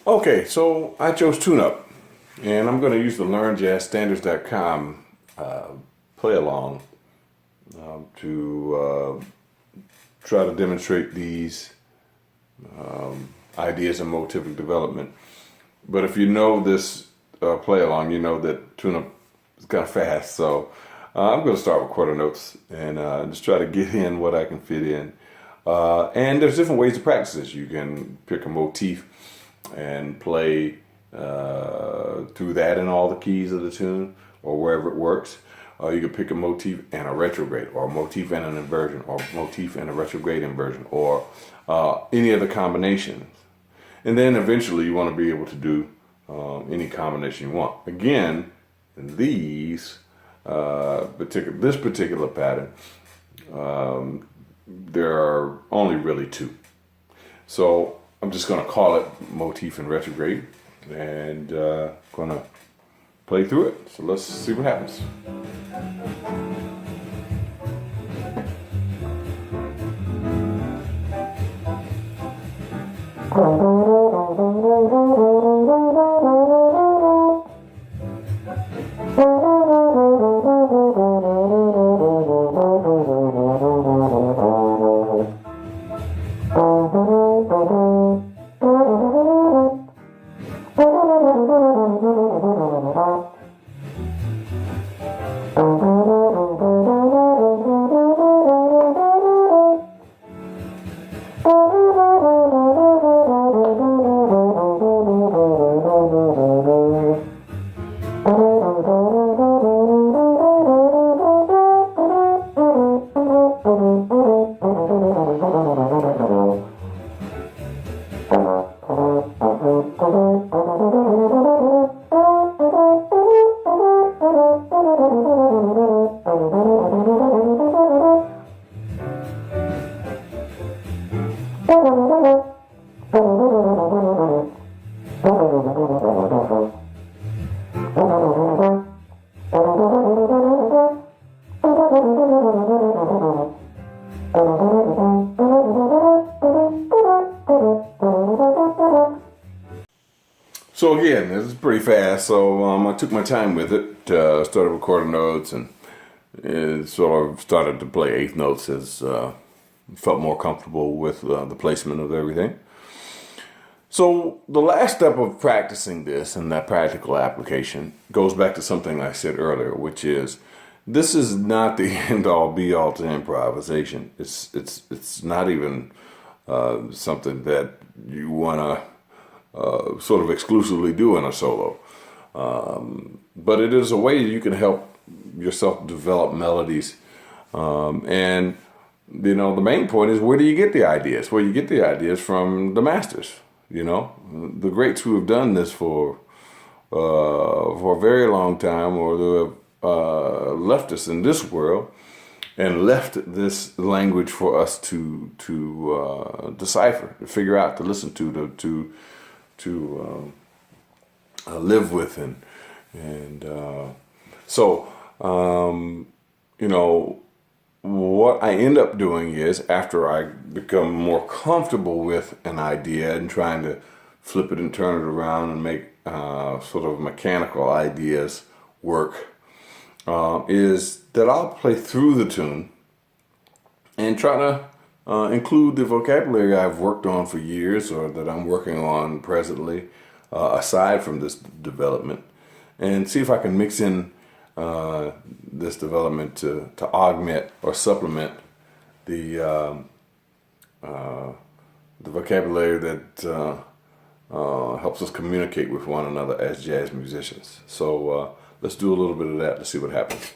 Okay, so I chose tune-up, and I'm going to use the LearnJazzStandards.com play along to try to demonstrate these ideas in motivic development. But if you know this play along, you know that tune-up is kind of fast, so I'm going to start with quarter notes and just try to get in what I can fit in. And there's different ways to practice this. You can pick a motif and play through that in all the keys of the tune or wherever it works. You can pick a motif and a retrograde, or a motif and an inversion, or a motif and a retrograde inversion, or any other combinations. And then eventually you want to be able to do any combination you want. Again, in these this particular pattern, there are only really two. So I'm just going to call it motif and retrograde, and going to play through it. So let's see what happens. So again, this is pretty fast, so I took my time with it, started recording notes, and it sort of started to play eighth notes as felt more comfortable with the placement of everything. So the last step of practicing this and that practical application goes back to something I said earlier, which is this is not the end-all be-all to improvisation. It's not even something that you want to sort of exclusively do in a solo. But it is a way you can help yourself develop melodies. And, you know, the main point is, where do you get the ideas? Well, you get the ideas from the masters, you know, the greats who have done this for a very long time, or who have left us in this world and left this language for us to decipher, to figure out, to listen to live with, and so you know, what I end up doing is, after I become more comfortable with an idea and trying to flip it and turn it around and make sort of mechanical ideas work, is that I'll play through the tune and try to include the vocabulary I've worked on for years, or that I'm working on presently, aside from this development, and see if I can mix in this development to augment or supplement the vocabulary that helps us communicate with one another as jazz musicians. So let's do a little bit of that to see what happens.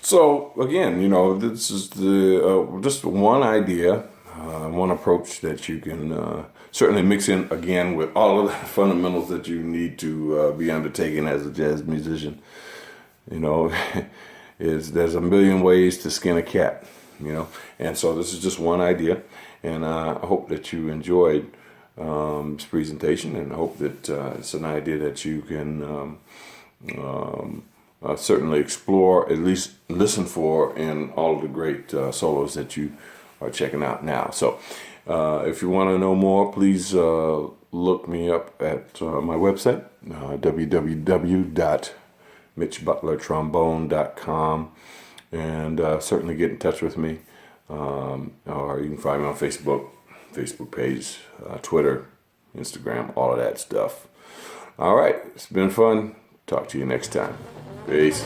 So again, this is the just one idea, one approach that you can certainly mix in again with all of the fundamentals that you need to be undertaking as a jazz musician. You know, there's a million ways to skin a cat. And so this is just one idea, and I hope that you enjoyed this presentation, and I hope that it's an idea that you can certainly explore, at least listen for in all of the great solos that you are checking out now. So if you want to know more, please look me up at my website, www.mitchbutlertrombone.com, and certainly get in touch with me, or you can find me on Facebook page, Twitter, Instagram, all of that stuff. All right, it's been fun. Talk to you next time. Peace.